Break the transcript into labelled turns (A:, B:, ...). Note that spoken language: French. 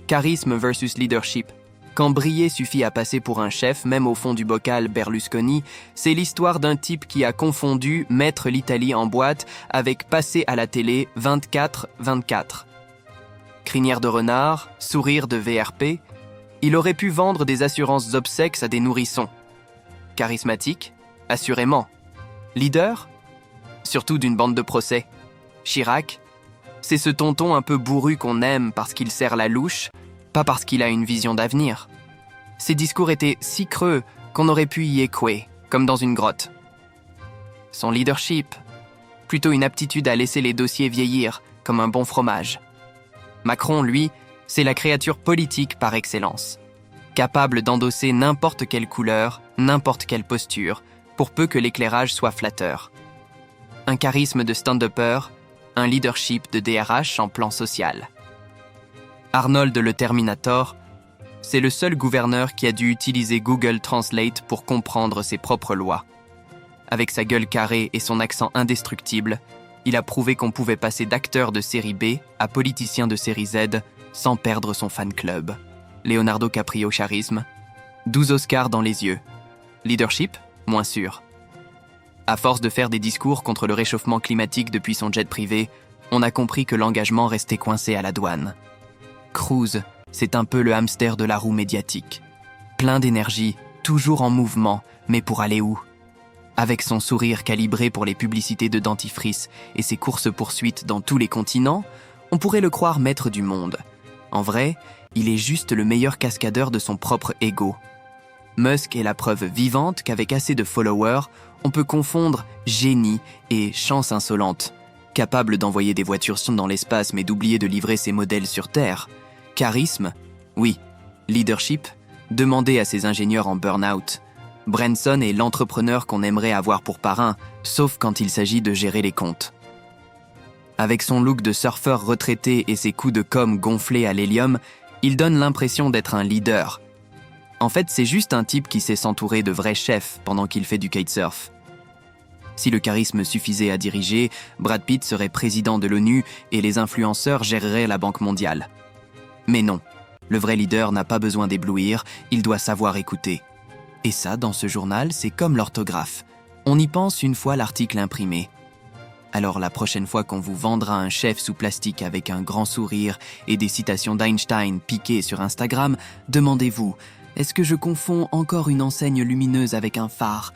A: Charisme versus leadership. Quand briller suffit à passer pour un chef, même au fond du bocal Berlusconi, c'est l'histoire d'un type qui a confondu mettre l'Italie en boîte avec passer à la télé 24-24. Crinière de renard, sourire de VRP, il aurait pu vendre des assurances obsèques à des nourrissons. Charismatique? Assurément. Leader? Surtout d'une bande de procès. Chirac? C'est ce tonton un peu bourru qu'on aime parce qu'il serre la louche, pas parce qu'il a une vision d'avenir. Ses discours étaient si creux qu'on aurait pu y écouer, comme dans une grotte. Son leadership? Plutôt une aptitude à laisser les dossiers vieillir, comme un bon fromage. Macron, lui, c'est la créature politique par excellence. Capable d'endosser n'importe quelle couleur, n'importe quelle posture, pour peu que l'éclairage soit flatteur. Un charisme de stand-upper, un leadership de DRH en plan social. Arnold le Terminator, c'est le seul gouverneur qui a dû utiliser Google Translate pour comprendre ses propres lois. Avec sa gueule carrée et son accent indestructible, il a prouvé qu'on pouvait passer d'acteur de série B à politicien de série Z sans perdre son fan club. Leonardo Caprio charisme, 12 Oscars dans les yeux. Leadership? Moins sûr. À force de faire des discours contre le réchauffement climatique depuis son jet privé, on a compris que l'engagement restait coincé à la douane. Cruz, c'est un peu le hamster de la roue médiatique. Plein d'énergie, toujours en mouvement, mais pour aller où? Avec son sourire calibré pour les publicités de dentifrice et ses courses-poursuites dans tous les continents, on pourrait le croire maître du monde. En vrai, il est juste le meilleur cascadeur de son propre ego. Musk est la preuve vivante qu'avec assez de followers, on peut confondre génie et chance insolente. Capable d'envoyer des voitures dans l'espace mais d'oublier de livrer ses modèles sur Terre. Charisme? Oui. Leadership? Demandez à ses ingénieurs en burn-out. Branson est l'entrepreneur qu'on aimerait avoir pour parrain, sauf quand il s'agit de gérer les comptes. Avec son look de surfeur retraité et ses coups de com' gonflés à l'hélium, il donne l'impression d'être un leader. En fait, c'est juste un type qui sait s'entourer de vrais chefs pendant qu'il fait du kitesurf. Si le charisme suffisait à diriger, Brad Pitt serait président de l'ONU et les influenceurs géreraient la Banque mondiale. Mais non, le vrai leader n'a pas besoin d'éblouir, il doit savoir écouter. Et ça, dans ce journal, c'est comme l'orthographe. On y pense une fois l'article imprimé. Alors la prochaine fois qu'on vous vendra un chef sous plastique avec un grand sourire et des citations d'Einstein piquées sur Instagram, demandez-vous, est-ce que je confonds encore une enseigne lumineuse avec un phare?